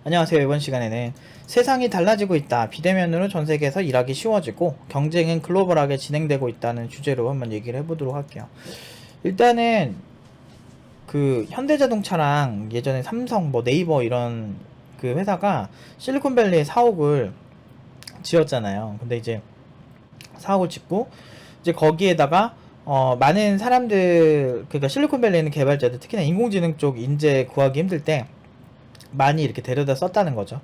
안녕하세요. 이번 시간에는 세상이 달라지고 있다. 비대면으로 전 세계에서 일하기 쉬워지고 경쟁은 글로벌하게 진행되고 있다는 주제로 한번 얘기를 해보도록 할게요. 일단은 그 현대자동차랑 예전에 삼성, 뭐 네이버 이런 그 회사가 실리콘밸리에 사옥을 지었잖아요. 근데 이제 사옥을 짓고 이제 거기에다가 많은 사람들, 그러니까 실리콘밸리에 있는 개발자들, 특히나 인공지능 쪽 인재 구하기 힘들 때 많이 이렇게 데려다 썼다는 거죠.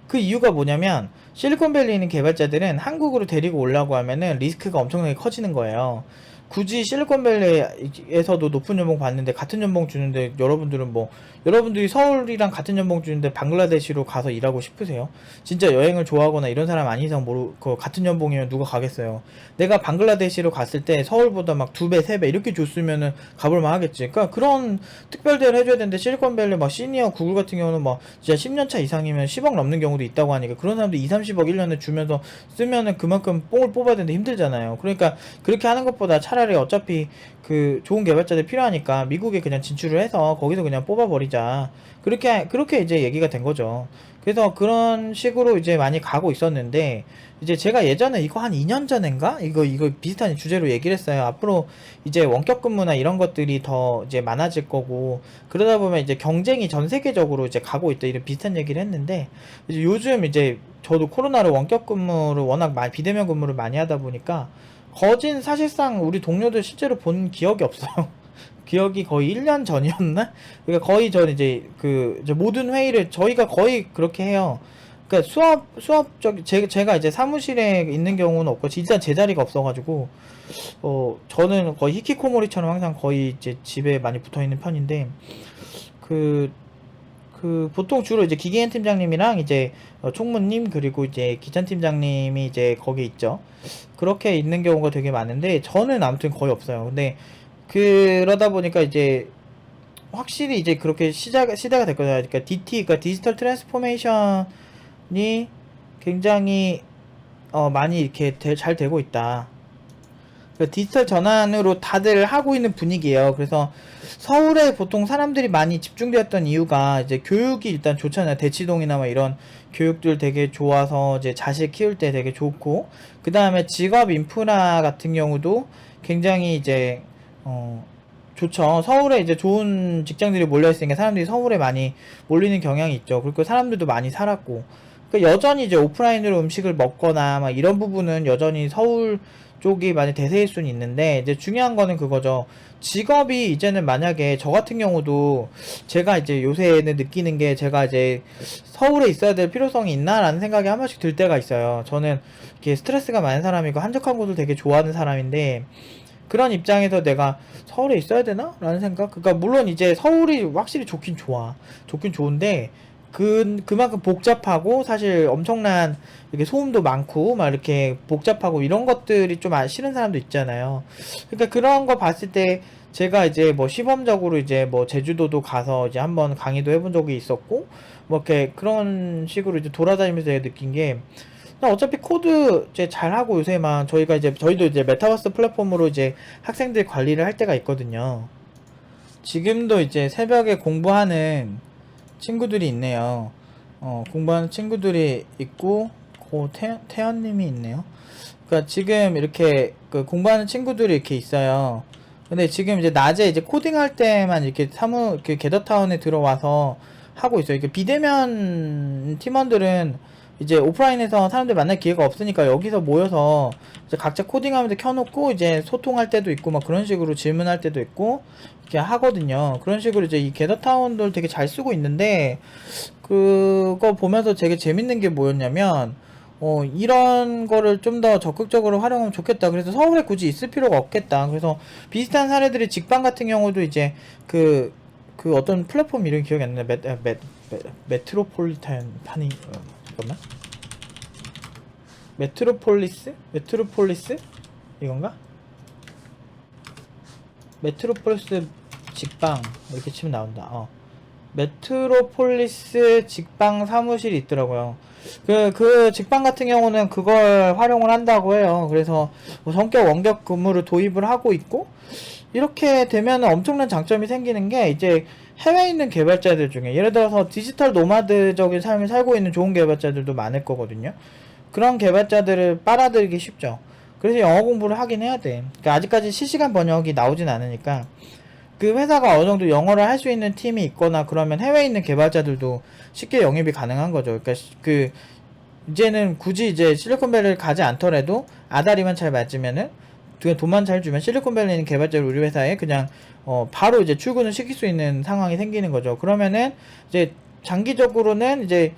그 이유가 뭐냐면 실리콘밸리에 있는 개발자들은 한국으로 데리고 오려고 하면은 리스크가 엄청나게 커지는 거예요. 굳이 실리콘밸리에서도 높은 연봉 받는데 같은 연봉 주는데 여러분들은 뭐 여러분들이 서울이랑 같은 연봉 주는데 방글라데시로 가서 일하고 싶으세요? 진짜 여행을 좋아하거나 이런 사람 아닌 이상 그 같은 연봉이면 누가 가겠어요? 내가 방글라데시로 갔을 때 서울보다 막 2배, 3배 이렇게 줬으면은 가볼만 하겠지. 그러니까 그런 특별 대우를 해줘야 되는데 실리콘밸리 막 시니어 구글 같은 경우는 막 진짜 10년차 이상이면 10억 넘는 경우도 있다고 하니까 그런 사람들 2, 30억 1년에 주면서 쓰면은 그만큼 뽕을 뽑아야 되는데 힘들잖아요. 그러니까 그렇게 하는 것보다 차라리 어차피 그 좋은 개발자들 필요하니까 미국에 그냥 진출을 해서 거기서 그냥 뽑아버리자. 그렇게 이제 얘기가 된 거죠. 그래서 그런 식으로 이제 많이 가고 있었는데, 이제 제가 예전에 이거 한 2년 전인가? 이거 비슷한 주제로 얘기를 했어요. 앞으로 이제 원격 근무나 이런 것들이 더 이제 많아질 거고, 그러다 보면 이제 경쟁이 전 세계적으로 이제 가고 있다. 이런 비슷한 얘기를 했는데, 이제 요즘 이제 저도 코로나로 원격 근무를 워낙 많이, 비대면 근무를 많이 하다 보니까, 거진 사실상 우리 동료들 실제로 본 기억이 없어요. 기억이 거의 1년 전이었나? 그러니까 거의 전 이제 모든 회의를 저희가 거의 그렇게 해요. 그러니까 제가 이제 사무실에 있는 경우는 없고, 진짜 제 자리가 없어가지고, 저는 거의 히키코모리처럼 항상 거의 이제 집에 많이 붙어 있는 편인데, 그, 보통 주로 이제 기계인 팀장님이랑 이제 총무님 그리고 이제 기찬 팀장님이 이제 거기 있죠. 그렇게 있는 경우가 되게 많은데 저는 아무튼 거의 없어요. 근데 그러다 보니까 이제 확실히 이제 그렇게 시대가 됐거든요. 그러니까 그러니까 디지털 트랜스포메이션이 굉장히 많이 이렇게 잘 되고 있다. 그 디지털 전환으로 다들 하고 있는 분위기예요. 그래서 서울에 보통 사람들이 많이 집중되었던 이유가 이제 교육이 일단 좋잖아요. 대치동이나 뭐 이런 교육들 되게 좋아서 이제 자식 키울 때 되게 좋고, 그 다음에 직업 인프라 같은 경우도 굉장히 이제 좋죠. 서울에 이제 좋은 직장들이 몰려있으니까 사람들이 서울에 많이 몰리는 경향이 있죠. 그리고 사람들도 많이 살았고, 그러니까 여전히 이제 오프라인으로 음식을 먹거나 막 이런 부분은 여전히 서울 쪽이 많이 대세일 수는 있는데, 이제 중요한 거는 그거죠. 직업이 이제는 만약에 저 같은 경우도 제가 이제 요새는 느끼는 게, 제가 이제 서울에 있어야 될 필요성이 있나라는 생각이 한 번씩 들 때가 있어요. 저는 이렇게 스트레스가 많은 사람이고 한적한 곳을 되게 좋아하는 사람인데, 그런 입장에서 내가 서울에 있어야 되나? 라는 생각? 그러니까 물론 이제 서울이 확실히 좋긴 좋아. 좋긴 좋은데 그만큼 복잡하고 사실 엄청난 이렇게 소음도 많고 막 이렇게 복잡하고 이런 것들이 좀 싫은 사람도 있잖아요. 그러니까 그런 거 봤을 때 제가 이제 뭐 시범적으로 이제 뭐 제주도도 가서 이제 한번 강의도 해본 적이 있었고, 뭐 이렇게 그런 식으로 이제 돌아다니면서 제가 느낀 게, 어차피 코드 이제 잘하고 요새만 저희도 이제 메타버스 플랫폼으로 이제 학생들 관리를 할 때가 있거든요. 지금도 이제 새벽에 공부하는 친구들이 있네요. 공부하는 친구들이 있고, 태연님이 있네요. 그러니까 지금 이렇게 그 공부하는 친구들이 이렇게 있어요. 근데 지금 이제 낮에 이제 코딩할 때만 이렇게 이렇게 게더타운에 들어와서 하고 있어요. 이게 비대면 팀원들은 이제 오프라인에서 사람들 만날 기회가 없으니까 여기서 모여서 이제 각자 코딩하면서 켜놓고 이제 소통할 때도 있고 막 그런 식으로 질문할 때도 있고 이렇게 하거든요. 그런 식으로 이제 이 게더타운들 되게 잘 쓰고 있는데, 그거 보면서 되게 재밌는 게 뭐였냐면, 이런 거를 좀 더 적극적으로 활용하면 좋겠다. 그래서 서울에 굳이 있을 필요가 없겠다. 그래서 비슷한 사례들이 직방 같은 경우도 이제 그 어떤 플랫폼 이름이 기억이 안 나네. 메트로폴리탄 잠깐만. 메트로폴리스? 이건가? 메트로폴리스 직방 이렇게 치면 나온다. 메트로폴리스 직방 사무실이 있더라고요. 그 직방 같은 경우는 그걸 활용을 한다고 해요. 그래서 뭐 성격 원격 근무를 도입을 하고 있고, 이렇게 되면 엄청난 장점이 생기는 게, 이제 해외에 있는 개발자들 중에 예를 들어서 디지털 노마드적인 삶을 살고 있는 좋은 개발자들도 많을 거거든요. 그런 개발자들을 빨아들이기 쉽죠. 그래서 영어 공부를 하긴 해야 돼. 그러니까 아직까지 실시간 번역이 나오진 않으니까 그 회사가 어느 정도 영어를 할 수 있는 팀이 있거나 그러면 해외에 있는 개발자들도 쉽게 영입이 가능한 거죠. 그러니까 그 이제는 굳이 이제 실리콘밸리를 가지 않더라도 아다리만 잘 맞으면은 돈만 잘 주면 실리콘밸리 있는 개발자를 우리 회사에 그냥 바로 이제 출근을 시킬 수 있는 상황이 생기는 거죠. 그러면은 이제 장기적으로는 이제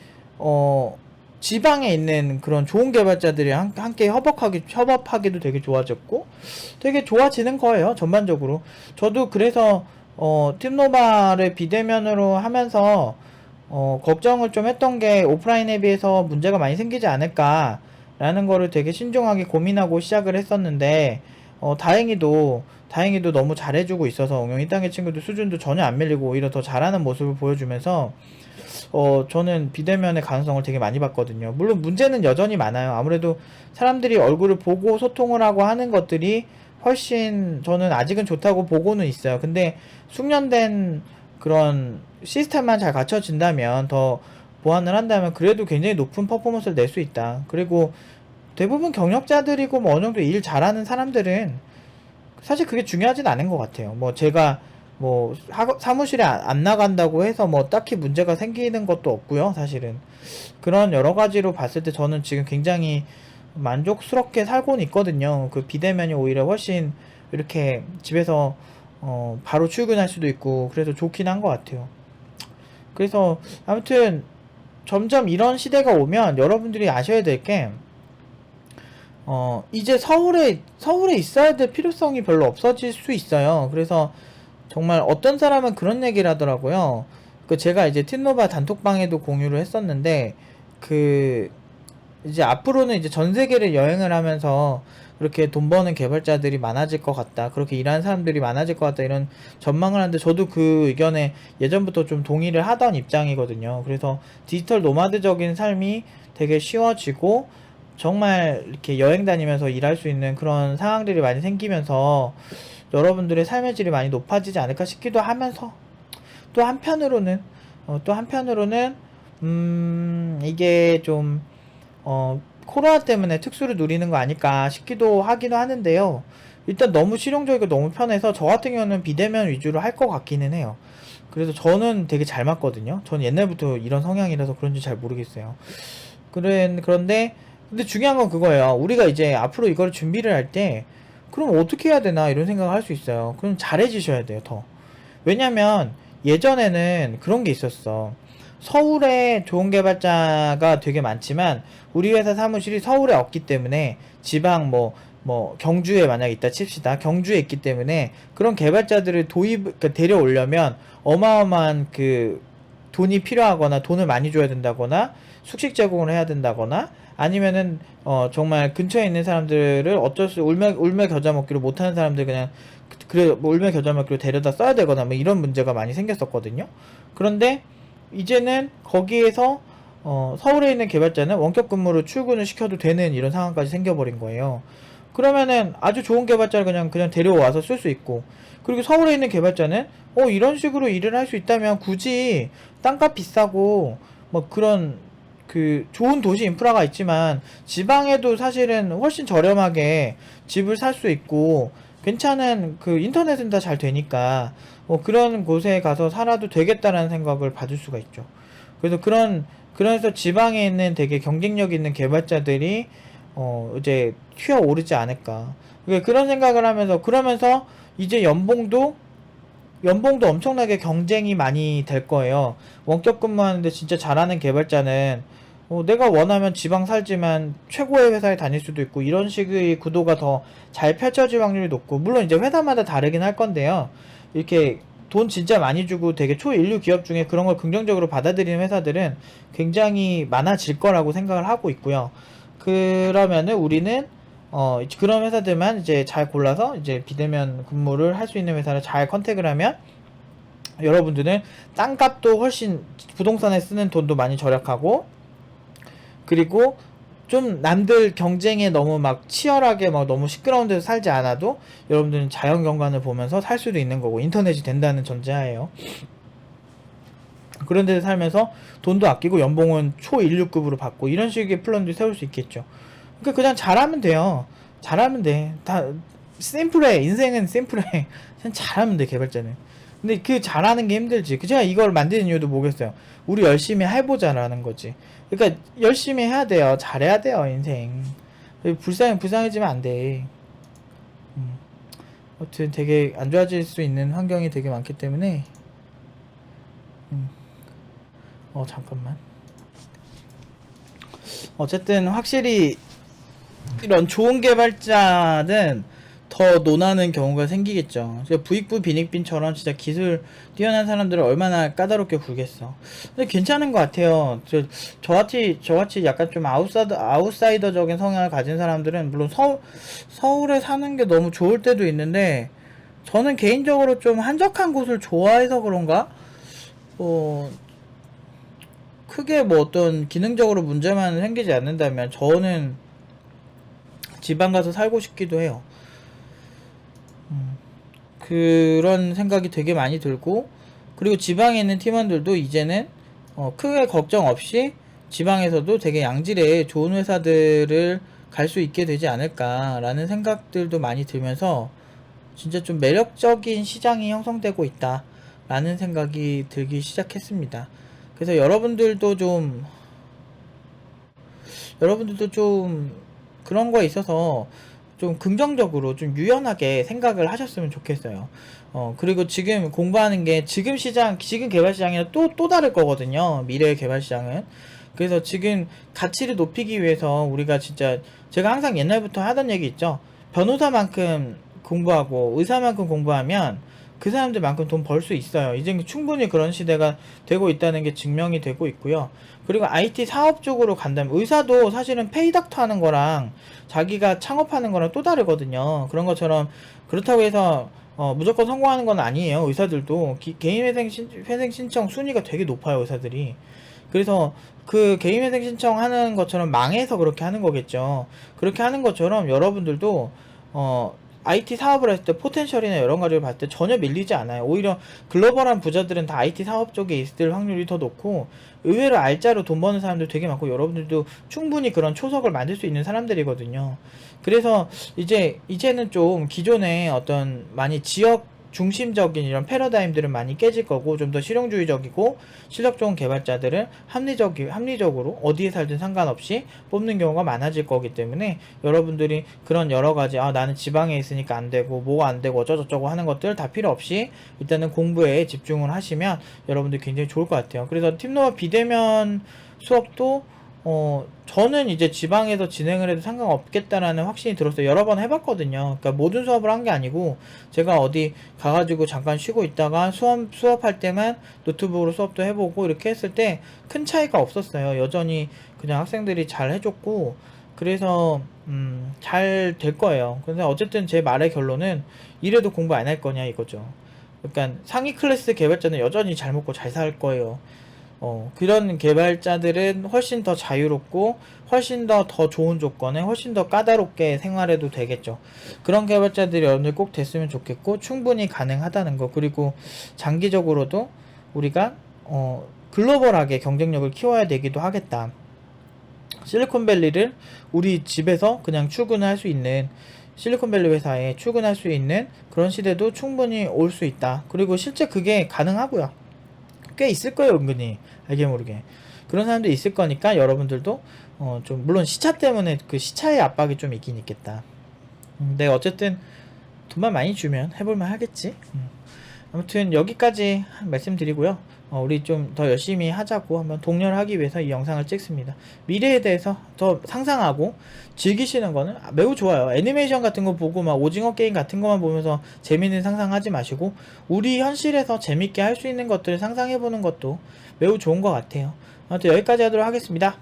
지방에 있는 그런 좋은 개발자들이 함께 협업하기도 되게 좋아졌고 되게 좋아지는 거예요. 전반적으로. 저도 그래서 팀노바를 비대면으로 하면서 걱정을 좀 했던 게 오프라인에 비해서 문제가 많이 생기지 않을까라는 거를 되게 신중하게 고민하고 시작을 했었는데 다행히도 너무 잘해주고 있어서 응용 1단계 친구들 수준도 전혀 안 밀리고 오히려 더 잘하는 모습을 보여주면서 저는 비대면의 가능성을 되게 많이 봤거든요. 물론 문제는 여전히 많아요. 아무래도 사람들이 얼굴을 보고 소통을 하고 하는 것들이 훨씬 저는 아직은 좋다고 보고는 있어요. 근데 숙련된 그런 시스템만 잘 갖춰진다면 더 보완을 한다면 그래도 굉장히 높은 퍼포먼스를 낼 수 있다. 그리고 대부분 경력자들이고 뭐 어느 정도 일 잘하는 사람들은 사실 그게 중요하진 않은 것 같아요. 뭐 제가 뭐 사무실에 안 나간다고 해서 뭐 딱히 문제가 생기는 것도 없고요. 사실은 그런 여러 가지로 봤을 때 저는 지금 굉장히 만족스럽게 살고는 있거든요. 그 비대면이 오히려 훨씬 이렇게 집에서 바로 출근할 수도 있고 그래서 좋긴 한 것 같아요. 그래서 아무튼 점점 이런 시대가 오면 여러분들이 아셔야 될 게 이제 서울에 있어야 될 필요성이 별로 없어질 수 있어요. 그래서 정말 어떤 사람은 그런 얘기를 하더라고요. 그 제가 이제 틴노바 단톡방에도 공유를 했었는데 그 이제 앞으로는 이제 전 세계를 여행을 하면서 그렇게 돈 버는 개발자들이 많아질 것 같다. 그렇게 일하는 사람들이 많아질 것 같다. 이런 전망을 하는데 저도 그 의견에 예전부터 좀 동의를 하던 입장이거든요. 그래서 디지털 노마드적인 삶이 되게 쉬워지고 정말 이렇게 여행 다니면서 일할 수 있는 그런 상황들이 많이 생기면서 여러분들의 삶의 질이 많이 높아지지 않을까 싶기도 하면서 또 한편으로는 이게 좀 코로나 때문에 특수를 누리는 거 아닐까 싶기도 하기도 하는데요. 일단 너무 실용적이고 너무 편해서 저 같은 경우는 비대면 위주로 할 것 같기는 해요. 그래서 저는 되게 잘 맞거든요. 저는 옛날부터 이런 성향이라서 그런지 잘 모르겠어요. 그런데 근데 중요한 건 그거예요. 우리가 이제 앞으로 이걸 준비를 할 때 그럼 어떻게 해야 되나 이런 생각을 할 수 있어요. 그럼 잘해주셔야 돼요, 더. 왜냐면 예전에는 그런 게 있었어. 서울에 좋은 개발자가 되게 많지만 우리 회사 사무실이 서울에 없기 때문에 지방 경주에 만약 있다 칩시다. 경주에 있기 때문에 그런 개발자들을 그러니까 데려오려면 어마어마한 그 돈이 필요하거나 돈을 많이 줘야 된다거나 숙식 제공을 해야 된다거나 아니면은 정말 근처에 있는 사람들을 어쩔 수 울며 겨자 먹기로 못하는 사람들 그냥 그래 뭐 울며 겨자 먹기로 데려다 써야 되거나 뭐 이런 문제가 많이 생겼었거든요. 그런데 이제는 거기에서 서울에 있는 개발자는 원격 근무로 출근을 시켜도 되는 이런 상황까지 생겨버린 거예요. 그러면은 아주 좋은 개발자를 그냥 데려와서 쓸 수 있고 그리고 서울에 있는 개발자는 이런 식으로 일을 할 수 있다면 굳이 땅값 비싸고 뭐 그런 그 좋은 도시 인프라가 있지만 지방에도 사실은 훨씬 저렴하게 집을 살 수 있고 괜찮은 그 인터넷은 다 잘 되니까 그런 곳에 가서 살아도 되겠다라는 생각을 받을 수가 있죠. 그래서 그래서 지방에 있는 되게 경쟁력 있는 개발자들이 이제 튀어오르지 않을까. 그러니까 그런 생각을 하면서 그러면서 이제 연봉도 엄청나게 경쟁이 많이 될 거예요. 원격 근무하는데 진짜 잘하는 개발자는 내가 원하면 지방 살지만 최고의 회사에 다닐 수도 있고 이런 식의 구도가 더 잘 펼쳐질 확률이 높고 물론 이제 회사마다 다르긴 할 건데요. 이렇게 돈 진짜 많이 주고 되게 초인류 기업 중에 그런 걸 긍정적으로 받아들이는 회사들은 굉장히 많아질 거라고 생각을 하고 있고요. 그러면은 우리는 그런 회사들만 이제 잘 골라서 이제 비대면 근무를 할 수 있는 회사를 잘 컨택을 하면 여러분들은 땅값도 훨씬 부동산에 쓰는 돈도 많이 절약하고 그리고 좀 남들 경쟁에 너무 막 치열하게 막 너무 시끄러운 데서 살지 않아도 여러분들은 자연 경관을 보면서 살 수도 있는 거고 인터넷이 된다는 전제하에요. 그런 데서 살면서 돈도 아끼고 연봉은 초 16급으로 받고 이런 식의 플랜도 세울 수 있겠죠. 그러니까 그냥 잘하면 돼요. 잘하면 돼. 다 심플해. 인생은 심플해. 그냥 잘하면 돼, 개발자는. 근데 그 잘하는 게 힘들지. 제가 이걸 만드는 이유도 뭐겠어요. 우리 열심히 해보자라는 거지. 그러니까 열심히 해야 돼요. 잘해야 돼요, 인생. 불쌍해지면 안 돼. 아무튼 되게 안 좋아질 수 있는 환경이 되게 많기 때문에 잠깐만. 어쨌든 확실히 이런 좋은 개발자는 더 논하는 경우가 생기겠죠. 부익부 빈익빈처럼 진짜 기술 뛰어난 사람들은 얼마나 까다롭게 굴겠어. 근데 괜찮은 것 같아요. 저같이 약간 좀 아웃사이더적인 성향을 가진 사람들은 물론 서울에 사는 게 너무 좋을 때도 있는데 저는 개인적으로 좀 한적한 곳을 좋아해서 그런가? 크게 뭐 어떤 기능적으로 문제만 생기지 않는다면 저는 지방 가서 살고 싶기도 해요. 그런 생각이 되게 많이 들고, 그리고 지방에 있는 팀원들도 이제는 크게 걱정 없이 지방에서도 되게 양질의 좋은 회사들을 갈 수 있게 되지 않을까라는 생각들도 많이 들면서 진짜 좀 매력적인 시장이 형성되고 있다라는 생각이 들기 시작했습니다. 그래서 여러분들도 좀 그런 거에 있어서 좀 긍정적으로 좀 유연하게 생각을 하셨으면 좋겠어요. 그리고 지금 공부하는 게 지금 개발 시장이랑 또 다를 거거든요. 미래의 개발 시장은. 그래서 지금 가치를 높이기 위해서 우리가 진짜 제가 항상 옛날부터 하던 얘기 있죠. 변호사만큼 공부하고 의사만큼 공부하면 그 사람들만큼 돈 벌 수 있어요. 이제 충분히 그런 시대가 되고 있다는 게 증명이 되고 있고요. 그리고 IT 사업 쪽으로 간다면 의사도 사실은 페이닥터 하는 거랑 자기가 창업하는 거랑 또 다르거든요. 그런 것처럼 그렇다고 해서 무조건 성공하는 건 아니에요. 의사들도 개인회생 신청 순위가 되게 높아요. 의사들이. 그래서 그 개인회생 신청하는 것처럼 망해서 그렇게 하는 거겠죠. 그렇게 하는 것처럼 여러분들도 IT 사업을 했을 때 포텐셜이나 여러 가지를 봤을 때 전혀 밀리지 않아요. 오히려 글로벌한 부자들은 다 IT 사업 쪽에 있을 확률이 더 높고 의외로 알짜로 돈 버는 사람들 되게 많고 여러분들도 충분히 그런 초석을 만들 수 있는 사람들이거든요. 그래서 이제는 좀 기존에 어떤 많이 지역 중심적인 이런 패러다임들은 많이 깨질 거고 좀 더 실용주의적이고 실력 좋은 개발자들을 합리적으로 어디에 살든 상관없이 뽑는 경우가 많아질 거기 때문에 여러분들이 그런 여러가지 나는 지방에 있으니까 안되고 뭐가 안되고 어쩌고저쩌고 하는 것들 다 필요 없이 일단은 공부에 집중을 하시면 여러분들 굉장히 좋을 것 같아요. 그래서 팀노와 비대면 수업도 저는 이제 지방에서 진행을 해도 상관없겠다라는 확신이 들었어요. 여러 번 해봤거든요. 그러니까 모든 수업을 한 게 아니고 제가 어디 가가지고 잠깐 쉬고 있다가 수업할 때만 노트북으로 수업도 해보고 이렇게 했을 때 큰 차이가 없었어요. 여전히 그냥 학생들이 잘 해줬고 그래서 잘 될 거예요. 그래서 어쨌든 제 말의 결론은 이래도 공부 안 할 거냐 이거죠. 그러니까 상위 클래스 개발자는 여전히 잘 먹고 잘 살 거예요. 그런 개발자들은 훨씬 더 자유롭고 훨씬 더 좋은 조건에 훨씬 더 까다롭게 생활해도 되겠죠. 그런 개발자들이 여러분들 꼭 됐으면 좋겠고 충분히 가능하다는 거. 그리고 장기적으로도 우리가 글로벌하게 경쟁력을 키워야 되기도 하겠다. 실리콘밸리를 우리 집에서 그냥 출근할 수 있는 실리콘밸리 회사에 출근할 수 있는 그런 시대도 충분히 올 수 있다. 그리고 실제 그게 가능하고요. 꽤 있을 거예요. 은근히 알게 모르게 그런 사람도 있을 거니까 여러분들도 좀 물론 시차 때문에 그 시차의 압박이 좀 있긴 있겠다. 근데 어쨌든 돈만 많이 주면 해볼만 하겠지. 아무튼 여기까지 말씀드리고요. 우리 좀 더 열심히 하자고 한번 독려를 하기 위해서 이 영상을 찍습니다. 미래에 대해서 더 상상하고 즐기시는 거는 매우 좋아요. 애니메이션 같은 거 보고 막 오징어 게임 같은 거만 보면서 재밌는 상상하지 마시고 우리 현실에서 재밌게 할 수 있는 것들을 상상해보는 것도 매우 좋은 것 같아요. 아무튼 여기까지 하도록 하겠습니다.